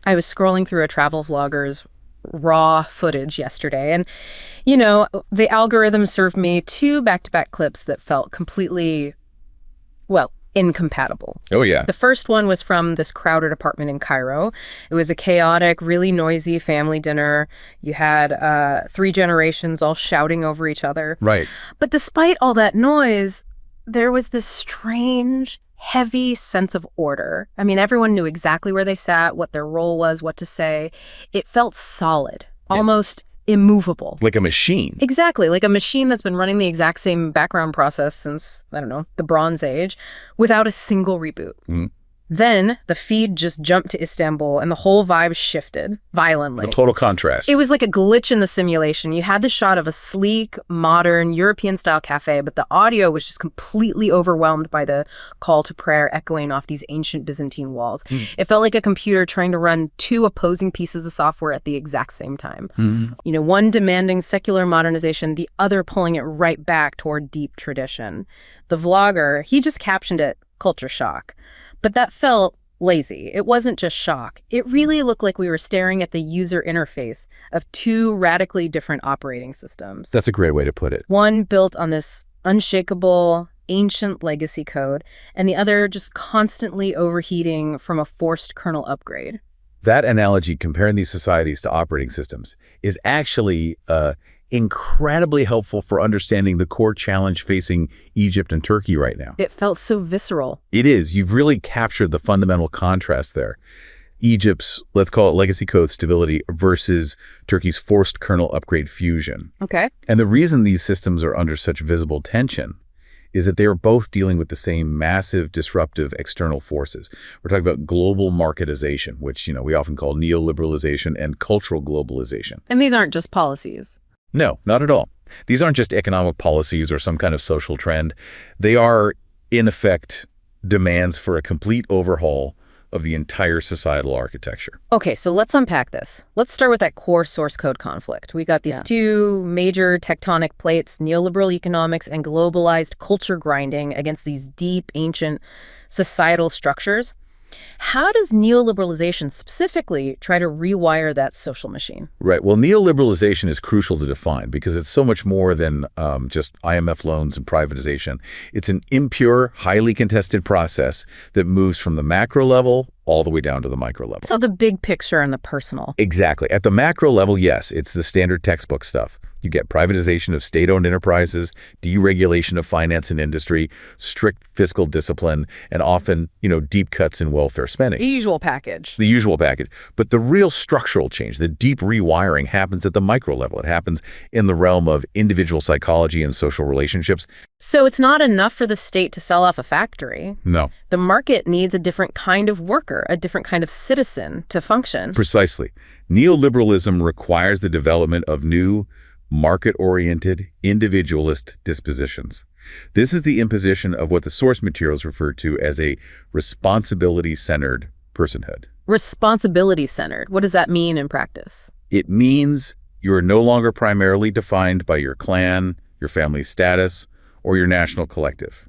I was scrolling through a travel vlogger's raw footage yesterday, and, you know, the algorithm served me two back-to-back clips that felt completely, well, incompatible. Oh, yeah. The first one was from this crowded apartment in Cairo. It was a chaotic, really noisy family dinner. You had three generations all shouting over each other. Right. But despite all that noise, there was this strange, heavy sense of order. I mean, everyone knew exactly where they sat, what their role was, what to say. It felt solid, almost immovable. Like a machine. Exactly, like a machine that's been running the exact same background process since, I don't know, the Bronze Age, without a single reboot. Mm. Then the feed just jumped to Istanbul and the whole vibe shifted violently. A total contrast. It was like a glitch in the simulation. You had the shot of a sleek, modern, European-style cafe, but the audio was just completely overwhelmed by the call to prayer echoing off these ancient Byzantine walls. It felt like a computer trying to run two opposing pieces of software at the exact same time. You know, one demanding secular modernization, the other pulling it right back toward deep tradition. The vlogger, he just captioned it culture shock. But that felt lazy. It wasn't just shock. It really looked like we were staring at the user interface of two radically different operating systems. That's a great way to put it. One built on this unshakable, ancient legacy code, and the other just constantly overheating from a forced kernel upgrade. That analogy, comparing these societies to operating systems, is actually incredibly helpful for understanding the core challenge facing Egypt and Turkey right now. It felt so visceral. It is. You've really captured the fundamental contrast there. Egypt's, let's call it legacy code stability versus Turkey's forced kernel upgrade fusion. Okay. And the reason these systems are under such visible tension is that they are both dealing with the same massive disruptive external forces. We're talking about global marketization, which, you know, we often call neoliberalization, and cultural globalization. And these aren't just policies. No, not at all. These aren't just economic policies or some kind of social trend. They are, in effect, demands for a complete overhaul of the entire societal architecture. Okay, so let's unpack this. Let's start with that core source code conflict. We got these two major tectonic plates, neoliberal economics and globalized culture grinding against these deep, ancient societal structures. How does neoliberalization specifically try to rewire that social machine? Right. Well, neoliberalization is crucial to define because it's so much more than just IMF loans and privatization. It's an impure, highly contested process that moves from the macro level all the way down to the micro level. So the big picture and the personal. Exactly. At the macro level, yes, it's the standard textbook stuff. You get privatization of state-owned enterprises, deregulation of finance and industry, strict fiscal discipline, and often, you know, deep cuts in welfare spending. The usual package. The usual package. But the real structural change, the deep rewiring, happens at the micro level. It happens in the realm of individual psychology and social relationships. So it's not enough for the state to sell off a factory. No. The market needs a different kind of worker, a different kind of citizen to function. Precisely. Neoliberalism requires the development of new, market-oriented, individualist dispositions. This is the imposition of what the source materials refer to as a responsibility-centered personhood. Responsibility-centered. What does that mean in practice? It means you are no longer primarily defined by your clan, your family status, or your national collective.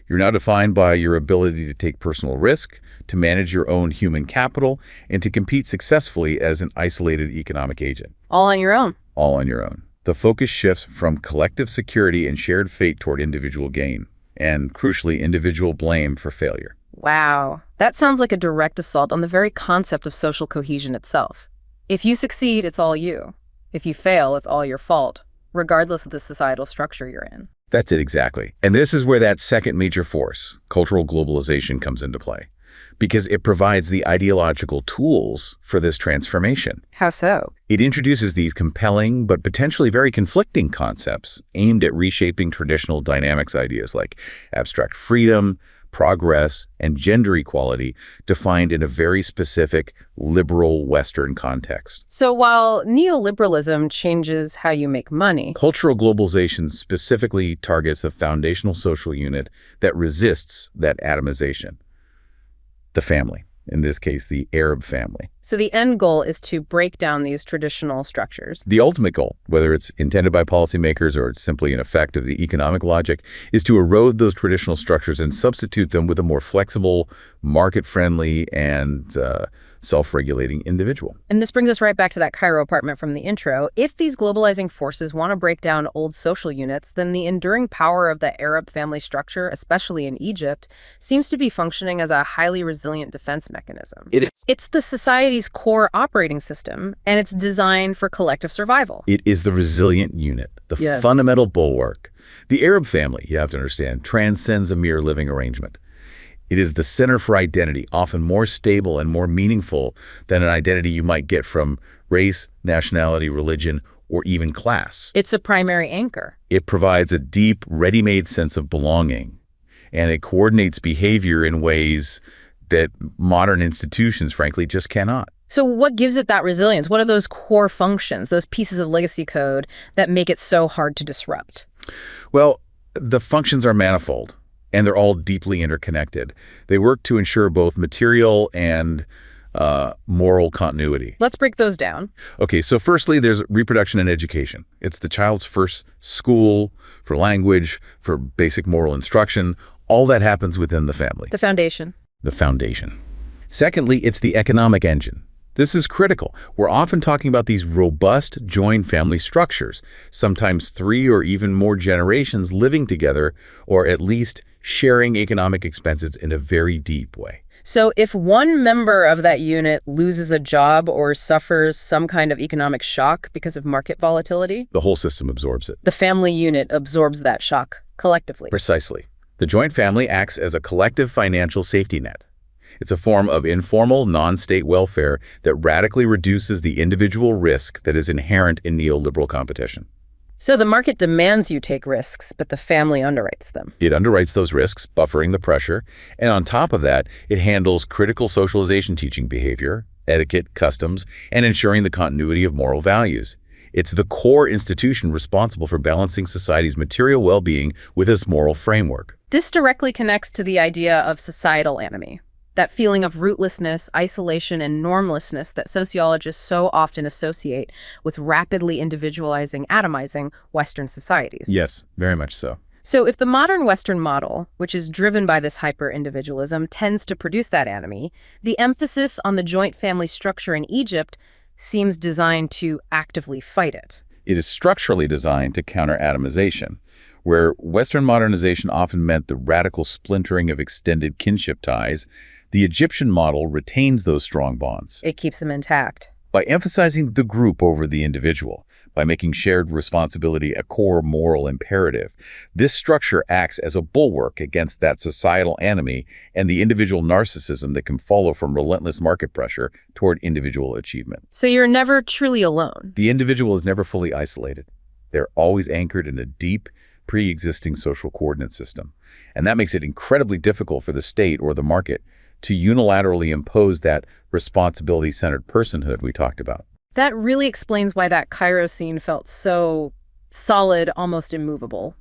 You're now defined by your ability to take personal risk, to manage your own human capital, and to compete successfully as an isolated economic agent. All on your own. All on your own. The focus shifts from collective security and shared fate toward individual gain, and crucially, individual blame for failure. Wow. That sounds like a direct assault on the very concept of social cohesion itself. If you succeed, it's all you. If you fail, it's all your fault, regardless of the societal structure you're in. That's it exactly. And this is where that second major force, cultural globalization, comes into play, because it provides the ideological tools for this transformation. How so? It introduces these compelling but potentially very conflicting concepts aimed at reshaping traditional dynamics ideas like abstract freedom, progress, and gender equality defined in a very specific liberal Western context. So while neoliberalism changes how you make money, cultural globalization specifically targets the foundational social unit that resists that atomization. The family, in this case, the Arab family. So the end goal is to break down these traditional structures. The ultimate goal, whether it's intended by policymakers or it's simply an effect of the economic logic, is to erode those traditional structures and substitute them with a more flexible, market-friendly, and self-regulating individual. And this brings us right back to that Cairo apartment from the intro. If these globalizing forces want to break down old social units, then the enduring power of the Arab family structure, especially in Egypt, seems to be functioning as a highly resilient defense mechanism. It is. It's the society's core operating system, and it's designed for collective survival. It is the resilient unit, the fundamental bulwark. The Arab family, you have to understand, transcends a mere living arrangement. It is the center for identity, often more stable and more meaningful than an identity you might get from race, nationality, religion, or even class. It's a primary anchor. It provides a deep, ready-made sense of belonging, and it coordinates behavior in ways that modern institutions, frankly, just cannot. So what gives it that resilience? What are those core functions, those pieces of legacy code that make it so hard to disrupt? Well, the functions are manifold, and they're all deeply interconnected. They work to ensure both material and moral continuity. Let's break those down. Okay, so firstly, there's reproduction and education. It's the child's first school for language, for basic moral instruction. All that happens within the family. The foundation. The foundation. Secondly, it's the economic engine. This is critical. We're often talking about these robust joint family structures, sometimes 3 or even more generations living together, or at least sharing economic expenses in a very deep way. So if one member of that unit loses a job or suffers some kind of economic shock because of market volatility, the whole system absorbs it. The family unit absorbs that shock collectively. Precisely. The joint family acts as a collective financial safety net. It's a form of informal, non-state welfare that radically reduces the individual risk that is inherent in neoliberal competition. So the market demands you take risks, but the family underwrites them. It underwrites those risks, buffering the pressure, and on top of that, it handles critical socialization teaching behavior, etiquette, customs, and ensuring the continuity of moral values. It's the core institution responsible for balancing society's material well-being with its moral framework. This directly connects to the idea of societal enemy. That feeling of rootlessness, isolation, and normlessness that sociologists so often associate with rapidly individualizing, atomizing Western societies. Yes, very much so. So if the modern Western model, which is driven by this hyper-individualism, tends to produce that enemy, the emphasis on the joint family structure in Egypt seems designed to actively fight it. It is structurally designed to counter atomization, where Western modernization often meant the radical splintering of extended kinship ties. The Egyptian model retains those strong bonds. It keeps them intact. By emphasizing the group over the individual, by making shared responsibility a core moral imperative, this structure acts as a bulwark against that societal enemy and the individual narcissism that can follow from relentless market pressure toward individual achievement. So you're never truly alone. The individual is never fully isolated. They're always anchored in a deep, pre-existing social coordinate system. And that makes it incredibly difficult for the state or the market to unilaterally impose that responsibility-centered personhood we talked about. That really explains why that Cairo scene felt so solid, almost immovable.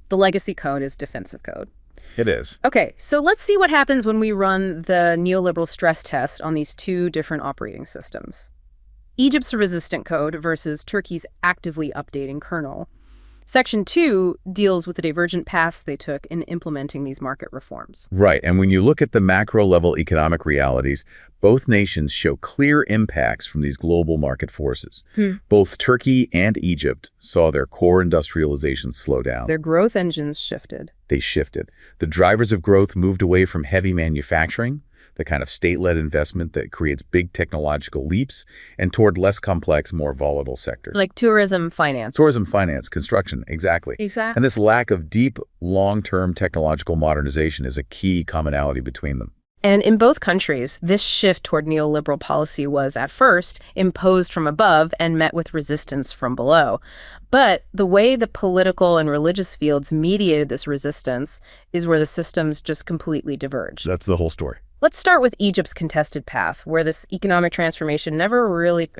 The legacy code is defensive code. It is. Okay, so let's see what happens when we run the neoliberal stress test on these two different operating systems. Egypt's resistant code versus Turkey's actively updating kernel. Section 2 deals with the divergent paths they took in implementing these market reforms. Right, and when you look at the macro-level economic realities, both nations show clear impacts from these global market forces. Both Turkey and Egypt saw their core industrialization slow down. Their growth engines shifted. They shifted. The drivers of growth moved away from heavy manufacturing, the kind of state-led investment that creates big technological leaps, and toward less complex, more volatile sectors. Like tourism, finance. Tourism, finance, construction, exactly. Exactly. And this lack of deep, long-term technological modernization is a key commonality between them. And in both countries, this shift toward neoliberal policy was, at first, imposed from above and met with resistance from below. But the way the political and religious fields mediated this resistance is where the systems just completely diverged. That's the whole story. Let's start with Egypt's contested path, where this economic transformation never really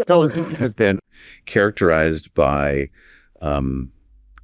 has been characterized by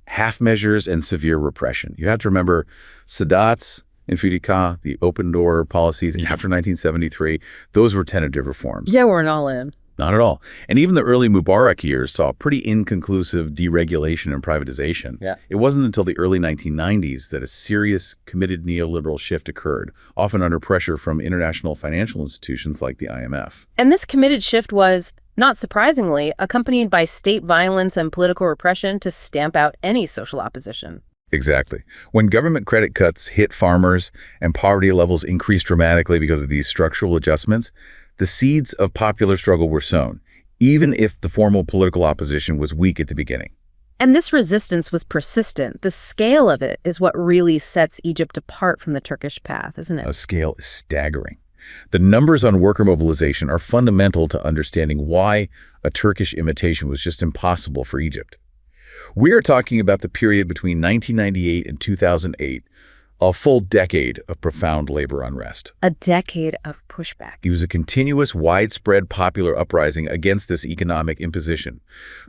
half measures and severe repression. You have to remember Sadat's the open door policies after 1973, those were tentative reforms. Yeah, we're all in. Not at all. And even the early Mubarak years saw pretty inconclusive deregulation and privatization. Yeah. It wasn't until the early 1990s that a serious, committed neoliberal shift occurred, often under pressure from international financial institutions like the IMF. And this committed shift was, not surprisingly, accompanied by state violence and political repression to stamp out any social opposition. Exactly. When government credit cuts hit farmers and poverty levels increased dramatically because of these structural adjustments, the seeds of popular struggle were sown, even if the formal political opposition was weak at the beginning. And this resistance was persistent. The scale of it is what really sets Egypt apart from the Turkish path, isn't it? The scale is staggering. The numbers on worker mobilization are fundamental to understanding why a Turkish imitation was just impossible for Egypt. We are talking about the period between 1998 and 2008, a full decade of profound labor unrest. A decade of pushback. It was a continuous, widespread popular uprising against this economic imposition.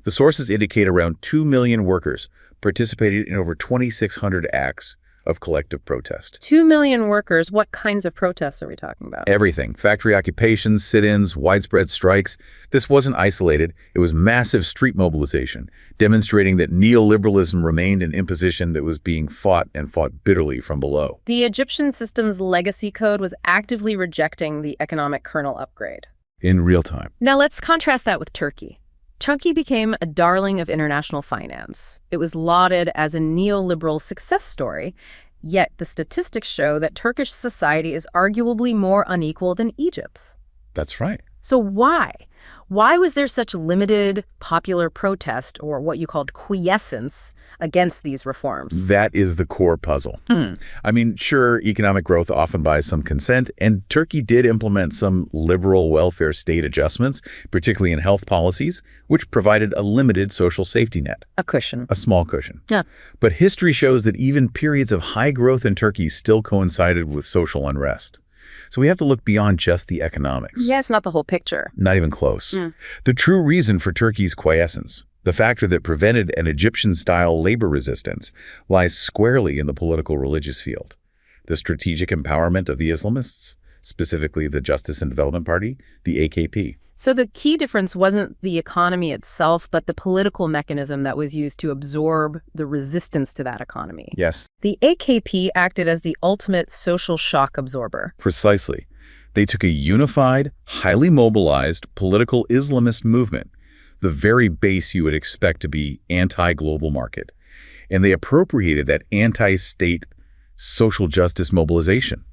The sources indicate around 2 million workers participated in over 2,600 acts of collective protest. 2 million workers. What kinds of protests are we talking about? Everything. Factory occupations, sit-ins, widespread strikes. This wasn't isolated. It was massive street mobilization, demonstrating that neoliberalism remained an imposition that was being fought and fought bitterly from below. The Egyptian system's legacy code was actively rejecting the economic kernel upgrade. In real time. Now let's contrast that with Turkey. Turkey became a darling of international finance. It was lauded as a neoliberal success story, yet the statistics show that Turkish society is arguably more unequal than Egypt's. That's right. So why? Why was there such limited popular protest, or what you called quiescence, against these reforms? That is the core puzzle. I mean, sure, economic growth often buys some consent, and Turkey did implement some liberal welfare state adjustments, particularly in health policies, which provided a limited social safety net. A cushion. A small cushion. Yeah. But history shows that even periods of high growth in Turkey still coincided with social unrest. So we have to look beyond just the economics. Yeah, it's not the whole picture. Not even close. The true reason for Turkey's quiescence, the factor that prevented an Egyptian-style labor resistance, lies squarely in the political religious field. The strategic empowerment of the Islamists, specifically the Justice and Development Party, the AKP. So the key difference wasn't the economy itself, but the political mechanism that was used to absorb the resistance to that economy. Yes. The AKP acted as the ultimate social shock absorber. Precisely. They took a unified, highly mobilized political Islamist movement, the very base you would expect to be anti-global market, and they appropriated that anti-state social justice mobilization.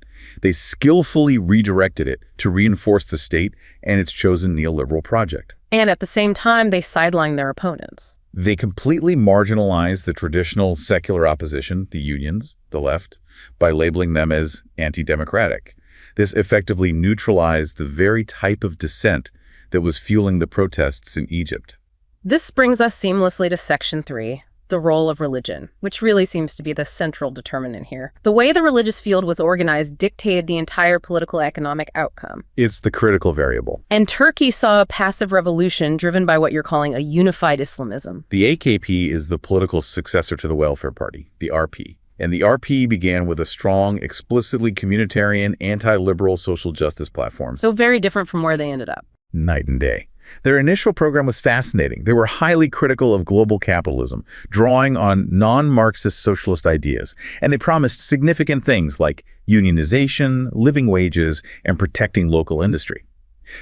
They skillfully redirected it to reinforce the state and its chosen neoliberal project. And at the same time, they sidelined their opponents. They completely marginalized the traditional secular opposition, the unions, the left, by labeling them as anti-democratic. This effectively neutralized the very type of dissent that was fueling the protests in Egypt. This brings us seamlessly to Section 3. The role of religion, which really seems to be the central determinant here. The way the religious field was organized dictated the entire political economic outcome. It's the critical variable. And Turkey saw a passive revolution driven by what you're calling a unified Islamism. The AKP is the political successor to the Welfare Party, the RP. And the RP began with a strong, explicitly communitarian, anti-liberal social justice platform. So very different from where they ended up. Night and day. Their initial program was fascinating. They were highly critical of global capitalism, drawing on non-Marxist socialist ideas, and they promised significant things like unionization, living wages, and protecting local industry.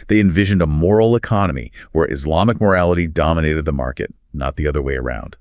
They envisioned a moral economy where Islamic morality dominated the market, not the other way around.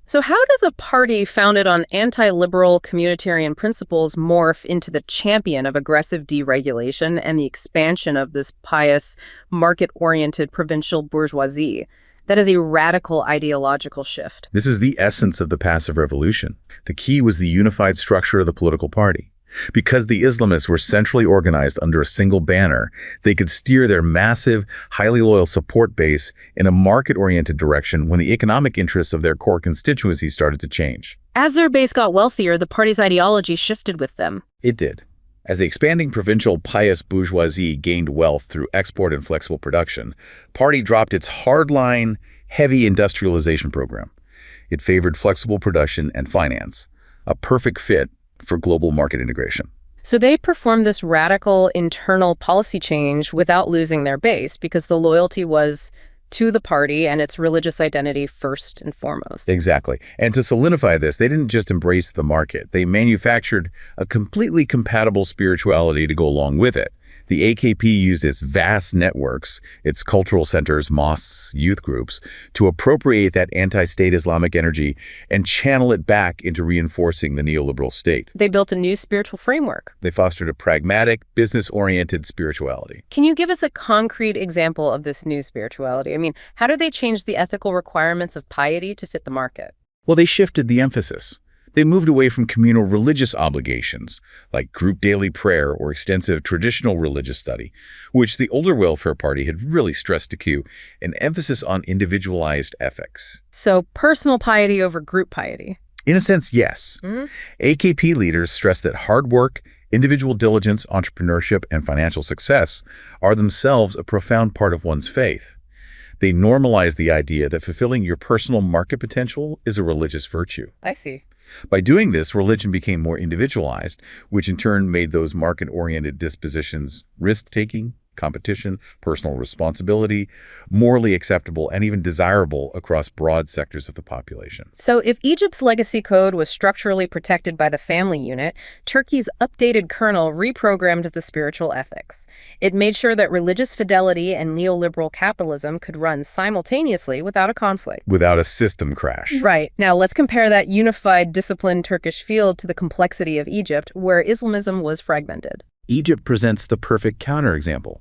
So how does a party founded on anti-liberal communitarian principles morph into the champion of aggressive deregulation and the expansion of this pious, market-oriented provincial bourgeoisie? That is a radical ideological shift. This is the essence of the passive revolution. The key was the unified structure of the political party. Because the Islamists were centrally organized under a single banner, they could steer their massive, highly loyal support base in a market-oriented direction when the economic interests of their core constituency started to change. As their base got wealthier, the party's ideology shifted with them. It did. As the expanding provincial pious bourgeoisie gained wealth through export and flexible production, party dropped its hardline, heavy industrialization program. It favored flexible production and finance, a perfect fit for global market integration. So they performed this radical internal policy change without losing their base because the loyalty was to the party and its religious identity first and foremost. Exactly. And to solidify this, they didn't just embrace the market. They manufactured a completely compatible spirituality to go along with it. The AKP used its vast networks, its cultural centers, mosques, youth groups, to appropriate that anti-state Islamic energy and channel it back into reinforcing the neoliberal state. They built a new spiritual framework. They fostered a pragmatic, business-oriented spirituality. Can you give us a concrete example of this new spirituality? I mean, how do they change the ethical requirements of piety to fit the market? Well, they shifted the emphasis. They moved away from communal religious obligations, like group daily prayer or extensive traditional religious study, which the older welfare party had really stressed to cue, an emphasis on individualized ethics. So personal piety over group piety. In a sense, yes. AKP leaders stressed that hard work, individual diligence, entrepreneurship, and financial success are themselves a profound part of one's faith. They normalized the idea that fulfilling your personal market potential is a religious virtue. I see. By doing this, religion became more individualized, which in turn made those market-oriented dispositions risk-taking, competition, personal responsibility, morally acceptable, and even desirable across broad sectors of the population. So if Egypt's legacy code was structurally protected by the family unit, Turkey's updated kernel reprogrammed the spiritual ethics. It made sure that religious fidelity and neoliberal capitalism could run simultaneously without a conflict. Without a system crash. Right. Now let's compare that unified, disciplined Turkish field to the complexity of Egypt, where Islamism was fragmented. Egypt presents the perfect counterexample,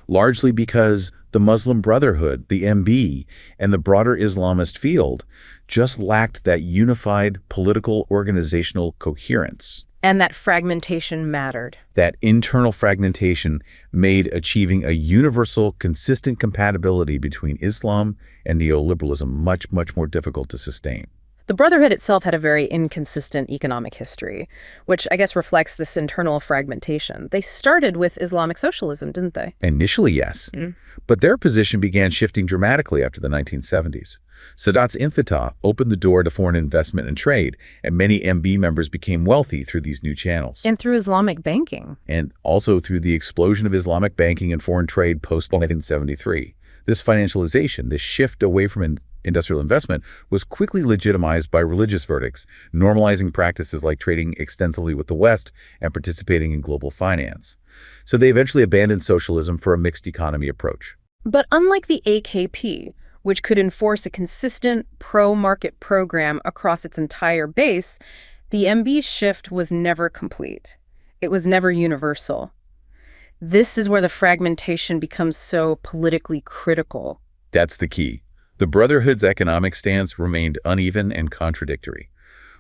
largely because the Muslim Brotherhood, the MB, and the broader Islamist field just lacked that unified political organizational coherence. And that fragmentation mattered. That internal fragmentation made achieving a universal, consistent compatibility between Islam and neoliberalism much, much more difficult to sustain. The Brotherhood itself had a very inconsistent economic history, which I guess reflects this internal fragmentation. They started with Islamic socialism, didn't they? Initially, yes. But their position began shifting dramatically after the 1970s. Sadat's infitah opened the door to foreign investment and trade, and many MB members became wealthy through these new channels. And through Islamic banking. And also through the explosion of Islamic banking and foreign trade post-1973. This financialization, this shift away from industrial investment, was quickly legitimized by religious verdicts, normalizing practices like trading extensively with the West and participating in global finance. So they eventually abandoned socialism for a mixed economy approach. But unlike the AKP, which could enforce a consistent pro-market program across its entire base, the MB's shift was never complete. It was never universal. This is where the fragmentation becomes so politically critical. That's the key. The Brotherhood's economic stance remained uneven and contradictory.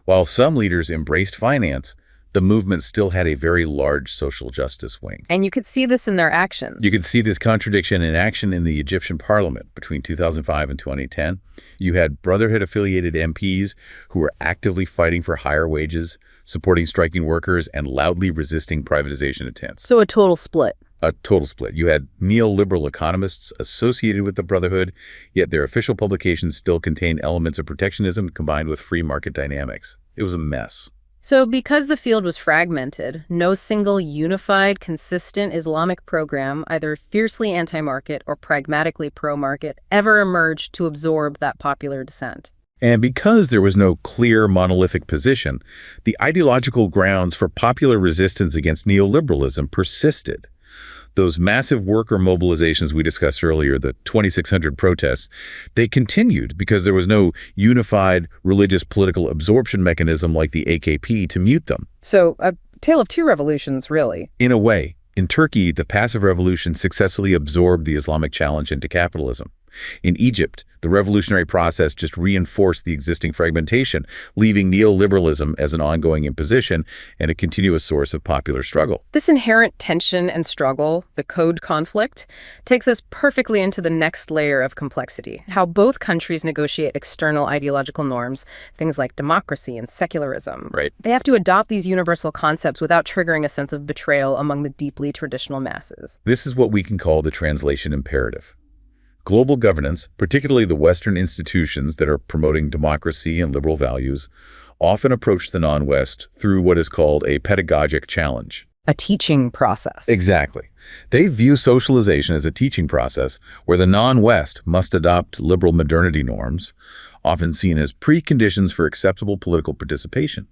While some leaders embraced finance, the movement still had a very large social justice wing. And you could see this in their actions. You could see this contradiction in action in the Egyptian parliament between 2005 and 2010. You had Brotherhood-affiliated MPs who were actively fighting for higher wages, supporting striking workers, and loudly resisting privatization attempts. So a total split. A total split. You had neoliberal economists associated with the Brotherhood, yet their official publications still contained elements of protectionism combined with free market dynamics. It was a mess. So because the field was fragmented, no single unified, consistent Islamic program, either fiercely anti-market or pragmatically pro-market, ever emerged to absorb that popular dissent. And because there was no clear monolithic position, the ideological grounds for popular resistance against neoliberalism persisted. Those massive worker mobilizations we discussed earlier, the 2,600 protests, they continued because there was no unified religious political absorption mechanism like the AKP to mute them. So a tale of two revolutions, really. In a way, in Turkey, the passive revolution successfully absorbed the Islamic challenge into capitalism. In Egypt, the revolutionary process just reinforced the existing fragmentation, leaving neoliberalism as an ongoing imposition and a continuous source of popular struggle. This inherent tension and struggle, the code conflict, takes us perfectly into the next layer of complexity, how both countries negotiate external ideological norms, things like democracy and secularism. Right. They have to adopt these universal concepts without triggering a sense of betrayal among the deeply traditional masses. This is what we can call the translation imperative. Global governance, particularly the Western institutions that are promoting democracy and liberal values, often approach the non-West through what is called a pedagogic challenge. a teaching process. Exactly. They view socialization as a teaching process where the non-West must adopt liberal modernity norms, often seen as preconditions for acceptable political participation.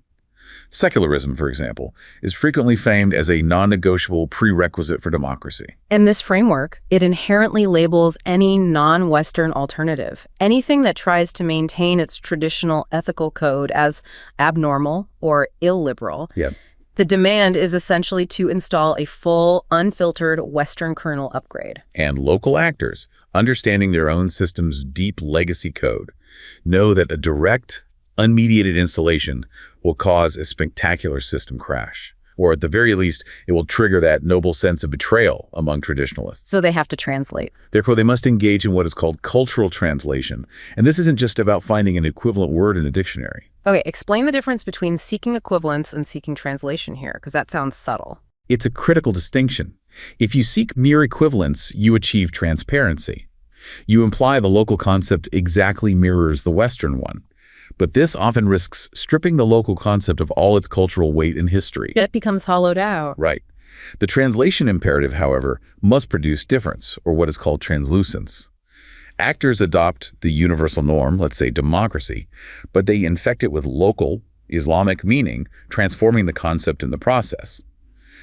Secularism, for example, is frequently framed as a non-negotiable prerequisite for democracy. In this framework, it inherently labels any non-Western alternative, anything that tries to maintain its traditional ethical code, as abnormal or illiberal. Yeah. The demand is essentially to install a full, unfiltered Western kernel upgrade. And local actors, understanding their own system's deep legacy code, know that a direct, unmediated installation will cause a spectacular system crash. Or at the very least, it will trigger that noble sense of betrayal among traditionalists. So they have to translate. Therefore, they must engage in what is called cultural translation. And this isn't just about finding an equivalent word in a dictionary. Okay, explain the difference between seeking equivalence and seeking translation here, because that sounds subtle. It's a critical distinction. If you seek mere equivalence, you achieve transparency. You imply the local concept exactly mirrors the Western one. But this often risks stripping the local concept of all its cultural weight and history. It becomes hollowed out. Right. The translation imperative, however, must produce difference, or what is called translucence. Actors adopt the universal norm, let's say democracy, but they infect it with local, Islamic meaning, transforming the concept in the process.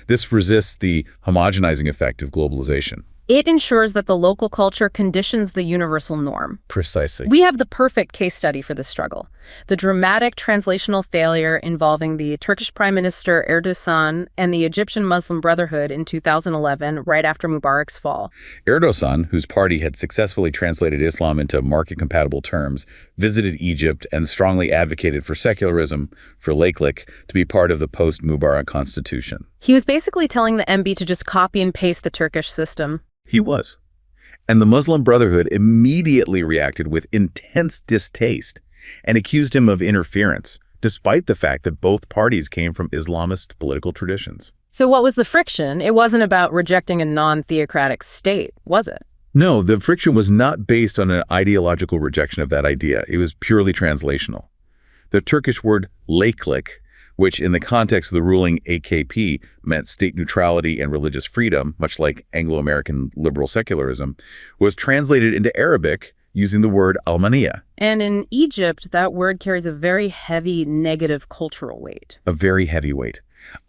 This resists the homogenizing effect of globalization. It ensures that the local culture conditions the universal norm. Precisely. We have the perfect case study for this struggle. The dramatic translational failure involving the Turkish Prime Minister Erdogan and the Egyptian Muslim Brotherhood in 2011, right after Mubarak's fall. Erdogan, whose party had successfully translated Islam into market-compatible terms, visited Egypt and strongly advocated for secularism, for laiklik, to be part of the post-Mubarak constitution. He was basically telling the MB to just copy and paste the Turkish system. He was. And the Muslim Brotherhood immediately reacted with intense distaste and accused him of interference, despite the fact that both parties came from Islamist political traditions. So what was the friction? It wasn't about rejecting a non-theocratic state, was it? No, the friction was not based on an ideological rejection of that idea. It was purely translational. The Turkish word laiklik, which in the context of the ruling AKP meant state neutrality and religious freedom, much like Anglo-American liberal secularism, was translated into Arabic using the word Almania. And in Egypt, that word carries a very heavy negative cultural weight. A very heavy weight.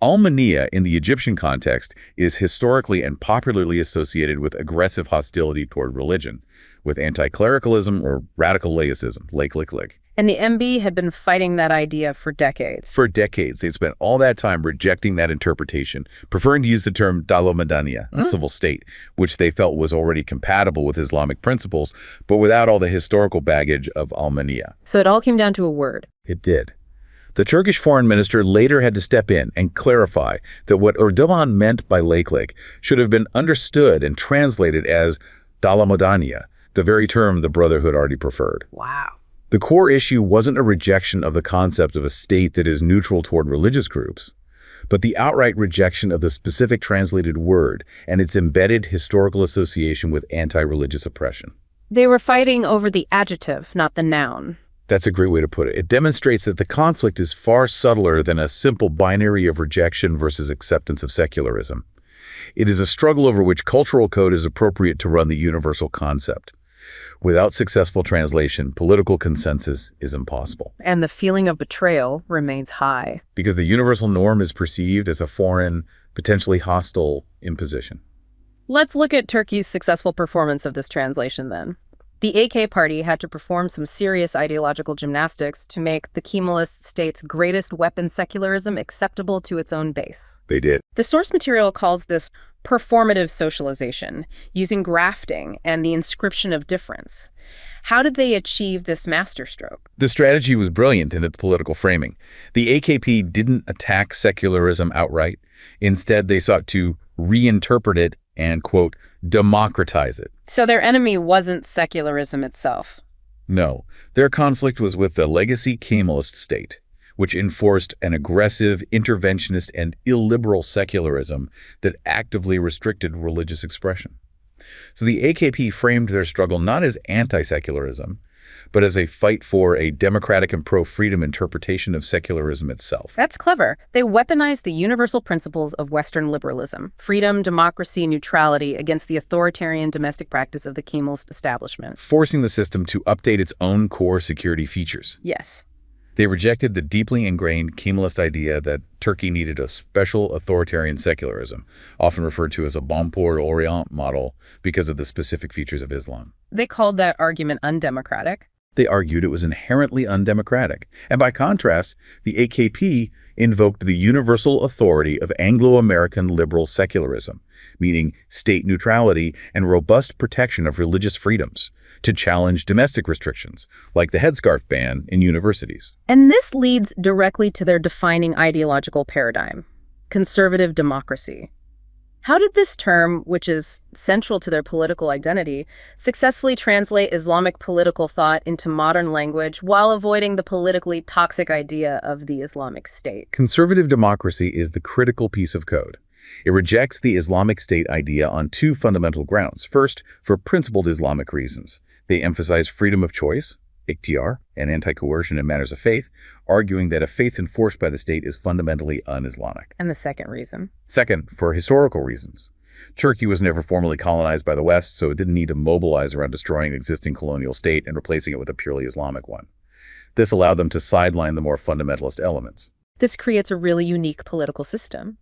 Almania, in the Egyptian context, is historically and popularly associated with aggressive hostility toward religion, with anti-clericalism or radical laicism, laiklik. And the MB had been fighting that idea for decades. For decades, they'd spent all that time rejecting that interpretation, preferring to use the term dawla-madaniya, a civil state, which they felt was already compatible with Islamic principles, but without all the historical baggage of Almania. So it all came down to a word. It did. The Turkish foreign minister later had to step in and clarify that what Erdogan meant by laiklik should have been understood and translated as dawla-madaniya, the very term the Brotherhood already preferred. Wow. The core issue wasn't a rejection of the concept of a state that is neutral toward religious groups, but the outright rejection of the specific translated word and its embedded historical association with anti-religious oppression. They were fighting over the adjective, not the noun. That's a great way to put it. It demonstrates that the conflict is far subtler than a simple binary of rejection versus acceptance of secularism. It is a struggle over which cultural code is appropriate to run the universal concept. Without successful translation, political consensus is impossible. And the feeling of betrayal remains high. Because the universal norm is perceived as a foreign, potentially hostile imposition. Let's look at Turkey's successful performance of this translation then. The AK party had to perform some serious ideological gymnastics to make the Kemalist state's greatest weapon, secularism, acceptable to its own base. They did. The source material calls this performative socialization, using grafting and the inscription of difference. How did they achieve this masterstroke? The strategy was brilliant in its political framing. The AKP didn't attack secularism outright. Instead, they sought to reinterpret it and, quote, democratize it. So their enemy wasn't secularism itself. No, their conflict was with the legacy Kemalist state, which enforced an aggressive, interventionist, and illiberal secularism that actively restricted religious expression. So the AKP framed their struggle not as anti-secularism, but as a fight for a democratic and pro-freedom interpretation of secularism itself. That's clever. They weaponized the universal principles of Western liberalism, freedom, democracy, neutrality, against the authoritarian domestic practice of the Kemalist establishment, forcing the system to update its own core security features. Yes. They rejected the deeply ingrained Kemalist idea that Turkey needed a special authoritarian secularism, often referred to as a Bon pour l'Orient model, because of the specific features of Islam. They called that argument undemocratic. They argued it was inherently undemocratic. And by contrast, the AKP invoked the universal authority of Anglo-American liberal secularism, meaning state neutrality and robust protection of religious freedoms, to challenge domestic restrictions, like the headscarf ban in universities. And this leads directly to their defining ideological paradigm, conservative democracy. How did this term, which is central to their political identity, successfully translate Islamic political thought into modern language while avoiding the politically toxic idea of the Islamic State? Conservative democracy is the critical piece of code. It rejects the Islamic State idea on two fundamental grounds. First, for principled Islamic reasons. They emphasize freedom of choice, ikhtiyar, and anti-coercion in matters of faith, arguing that a faith enforced by the state is fundamentally un-Islamic. And the second reason? Second, for historical reasons. Turkey was never formally colonized by the West, so it didn't need to mobilize around destroying an existing colonial state and replacing it with a purely Islamic one. This allowed them to sideline the more fundamentalist elements. This creates a really unique political system.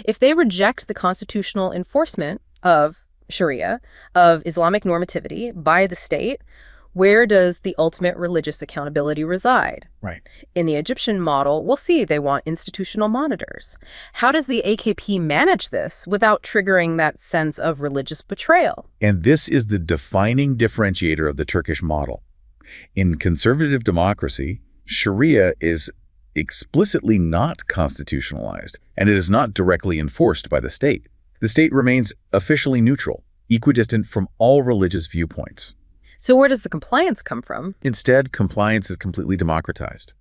If they reject the constitutional enforcement of Sharia, of Islamic normativity by the state, where does the ultimate religious accountability reside? Right. In the Egyptian model, we'll see they want institutional monitors. How does the AKP manage this without triggering that sense of religious betrayal? And this is the defining differentiator of the Turkish model. In conservative democracy, Sharia is explicitly not constitutionalized, and it is not directly enforced by the state. The state remains officially neutral, equidistant from all religious viewpoints. So where does the compliance come from? Instead, compliance is completely democratized.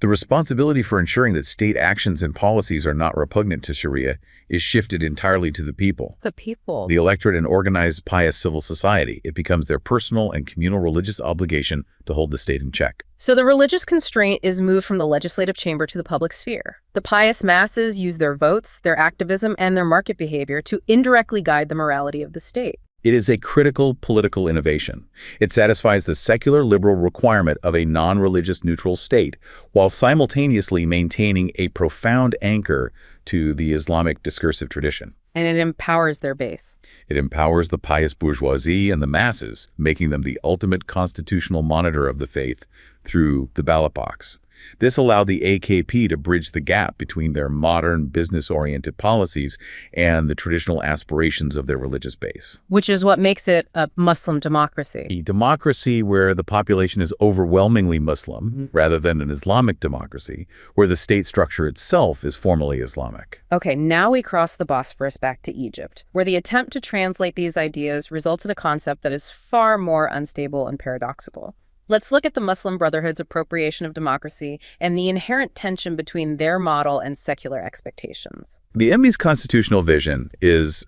The responsibility for ensuring that state actions and policies are not repugnant to Sharia is shifted entirely to the people. The people. The electorate and organized pious civil society. It becomes their personal and communal religious obligation to hold the state in check. So the religious constraint is moved from the legislative chamber to the public sphere. The pious masses use their votes, their activism, and their market behavior to indirectly guide the morality of the state. It is a critical political innovation. It satisfies the secular liberal requirement of a non-religious neutral state while simultaneously maintaining a profound anchor to the Islamic discursive tradition. And it empowers their base. It empowers the pious bourgeoisie and the masses, making them the ultimate constitutional monitor of the faith through the ballot box. This allowed the AKP to bridge the gap between their modern business-oriented policies and the traditional aspirations of their religious base. Which is what makes it a Muslim democracy. A democracy where the population is overwhelmingly Muslim, rather than an Islamic democracy, where the state structure itself is formally Islamic. Okay, now we cross the Bosphorus back to Egypt, where the attempt to translate these ideas results in a concept that is far more unstable and paradoxical. Let's look at the Muslim Brotherhood's appropriation of democracy and the inherent tension between their model and secular expectations. The MB's constitutional vision is,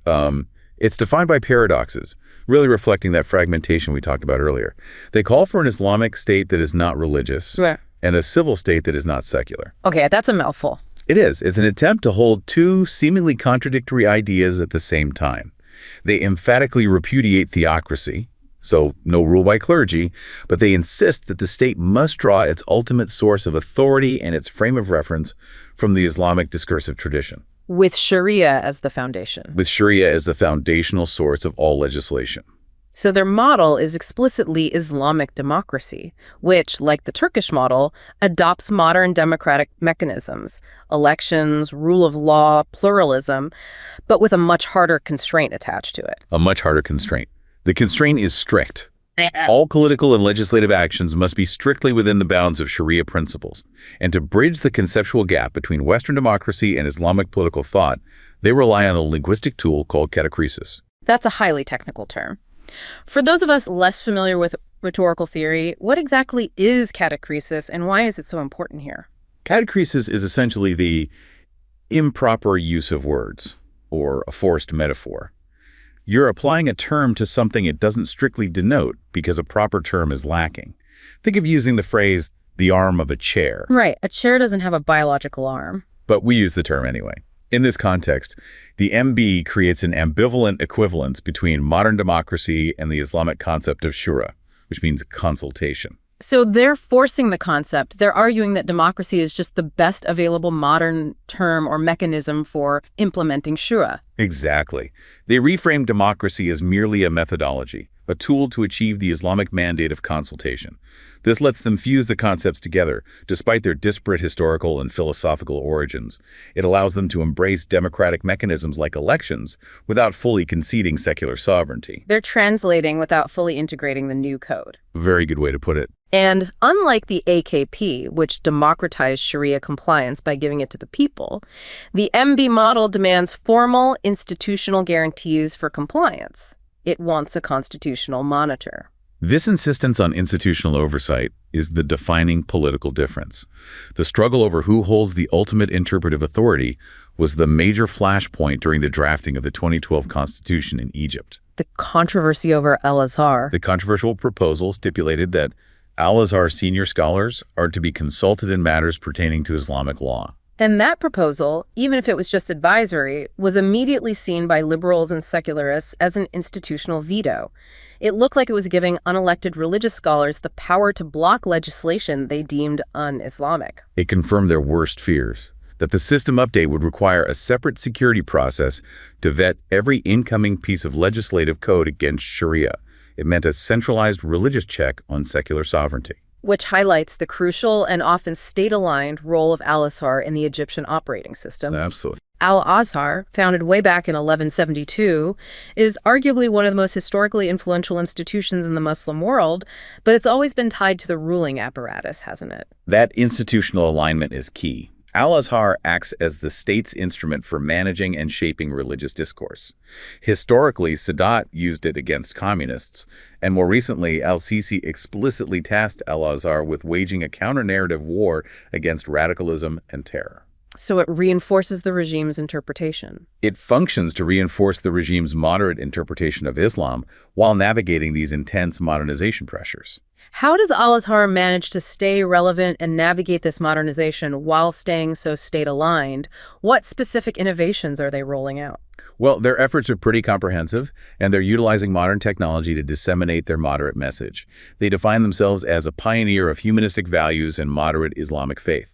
it's defined by paradoxes, really reflecting that fragmentation we talked about earlier. They call for an Islamic state that is not religious and a civil state that is not secular. Okay, that's a mouthful. It is. It's an attempt to hold two seemingly contradictory ideas at the same time. They emphatically repudiate theocracy, so no rule by clergy, but they insist that the state must draw its ultimate source of authority and its frame of reference from the Islamic discursive tradition. With Sharia as the foundation. With Sharia as the foundational source of all legislation. So their model is explicitly Islamic democracy, which, like the Turkish model, adopts modern democratic mechanisms, elections, rule of law, pluralism, but with a much harder constraint attached to it. A much harder constraint. The constraint is strict. All political and legislative actions must be strictly within the bounds of Sharia principles. And to bridge the conceptual gap between Western democracy and Islamic political thought, they rely on a linguistic tool called catachresis. That's a highly technical term. For those of us less familiar with rhetorical theory, what exactly is catachresis and why is it so important here? Catachresis is essentially the improper use of words, or a forced metaphor. You're applying a term to something it doesn't strictly denote because a proper term is lacking. Think of using the phrase, the arm of a chair. Right. A chair doesn't have a biological arm. But we use the term anyway. In this context, the MB creates an ambivalent equivalence between modern democracy and the Islamic concept of shura, which means consultation. So they're forcing the concept. They're arguing that democracy is just the best available modern term or mechanism for implementing shura. Exactly. They reframe democracy as merely a methodology, a tool to achieve the Islamic mandate of consultation. This lets them fuse the concepts together, despite their disparate historical and philosophical origins. It allows them to embrace democratic mechanisms like elections without fully conceding secular sovereignty. They're translating without fully integrating the new code. Very good way to put it. And unlike the AKP, which democratized Sharia compliance by giving it to the people, the MB model demands formal institutional guarantees for compliance. It wants a constitutional monitor. This insistence on institutional oversight is the defining political difference. The struggle over who holds the ultimate interpretive authority was the major flashpoint during the drafting of the 2012 Constitution in Egypt. The controversy over Al-Azhar. The controversial proposal stipulated that Al-Azhar senior scholars are to be consulted in matters pertaining to Islamic law. And that proposal, even if it was just advisory, was immediately seen by liberals and secularists as an institutional veto. It looked like it was giving unelected religious scholars the power to block legislation they deemed un-Islamic. It confirmed their worst fears, that the system update would require a separate security process to vet every incoming piece of legislative code against Sharia. It meant a centralized religious check on secular sovereignty. Which highlights the crucial and often state-aligned role of Al-Azhar in the Egyptian operating system. Absolutely. Al-Azhar, founded way back in 1172, is arguably one of the most historically influential institutions in the Muslim world, but it's always been tied to the ruling apparatus, hasn't it? That institutional alignment is key. Al-Azhar acts as the state's instrument for managing and shaping religious discourse. Historically, Sadat used it against communists, and more recently, al-Sisi explicitly tasked Al-Azhar with waging a counter-narrative war against radicalism and terror. So it reinforces the regime's interpretation. It functions to reinforce the regime's moderate interpretation of Islam while navigating these intense modernization pressures. How does Al-Azhar manage to stay relevant and navigate this modernization while staying so state-aligned? What specific innovations are they rolling out? Well, their efforts are pretty comprehensive, and they're utilizing modern technology to disseminate their moderate message. They define themselves as a pioneer of humanistic values and moderate Islamic faith.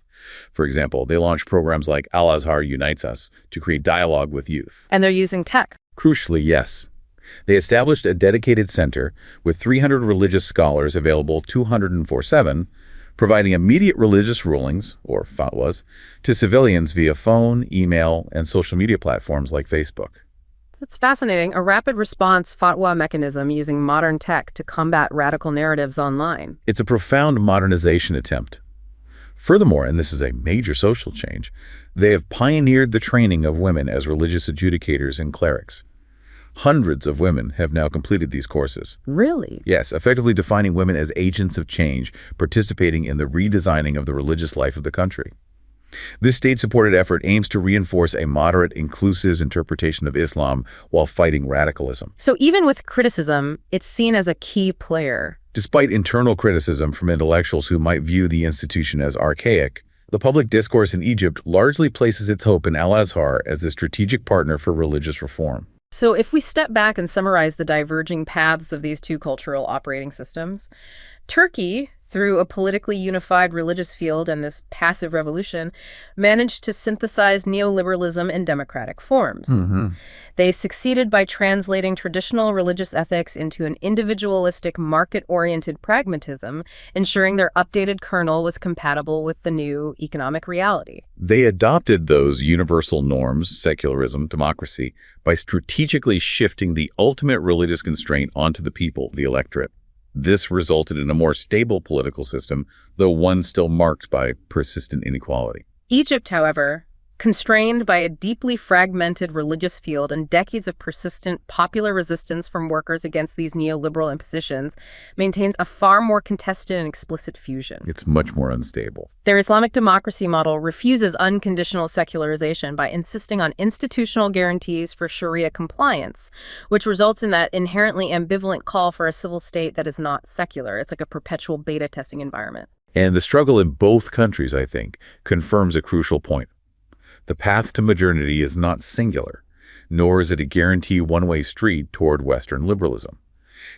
For example, they launched programs like Al-Azhar Unites Us to create dialogue with youth. And they're using tech. Crucially, yes. They established a dedicated center with 300 religious scholars available 204/7, providing immediate religious rulings, or fatwas, to civilians via phone, email, and social media platforms like Facebook. That's fascinating. A rapid response fatwa mechanism using modern tech to combat radical narratives online. It's a profound modernization attempt. Furthermore, and this is a major social change, they have pioneered the training of women as religious adjudicators and clerics. Hundreds of women have now completed these courses. Really? Yes, effectively defining women as agents of change, participating in the redesigning of the religious life of the country. This state-supported effort aims to reinforce a moderate, inclusive interpretation of Islam while fighting radicalism. So even with criticism, it's seen as a key player. Despite internal criticism from intellectuals who might view the institution as archaic, the public discourse in Egypt largely places its hope in Al-Azhar as a strategic partner for religious reform. So if we step back and summarize the diverging paths of these two cultural operating systems, Turkey, through a politically unified religious field and this passive revolution, managed to synthesize neoliberalism in democratic forms. They succeeded by translating traditional religious ethics into an individualistic, market-oriented pragmatism, ensuring their updated kernel was compatible with the new economic reality. They adopted those universal norms, secularism, democracy, by strategically shifting the ultimate religious constraint onto the people, the electorate. This resulted in a more stable political system, though one still marked by persistent inequality. Egypt, however, Constrained by a deeply fragmented religious field and decades of persistent popular resistance from workers against these neoliberal impositions, maintains a far more contested and explicit fusion. It's much more unstable. Their Islamic democracy model refuses unconditional secularization by insisting on institutional guarantees for Sharia compliance, which results in that inherently ambivalent call for a civil state that is not secular. It's like a perpetual beta testing environment. And the struggle in both countries, I think, confirms a crucial point. The path to modernity is not singular, nor is it a guarantee one-way street toward Western liberalism.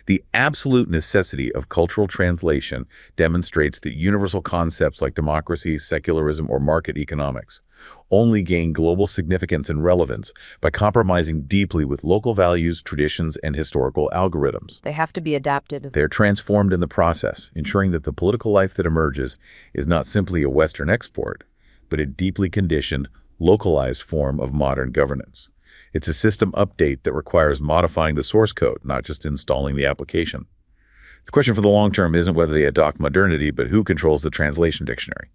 The absolute necessity of cultural translation demonstrates that universal concepts like democracy, secularism, or market economics only gain global significance and relevance by compromising deeply with local values, traditions, and historical algorithms. They have to be adapted. They're transformed in the process, ensuring that the political life that emerges is not simply a Western export, but a deeply conditioned, localized form of modern governance. It's a system update that requires modifying the source code, not just installing the application. The question for the long term isn't whether they adopt modernity, but who controls the translation dictionary.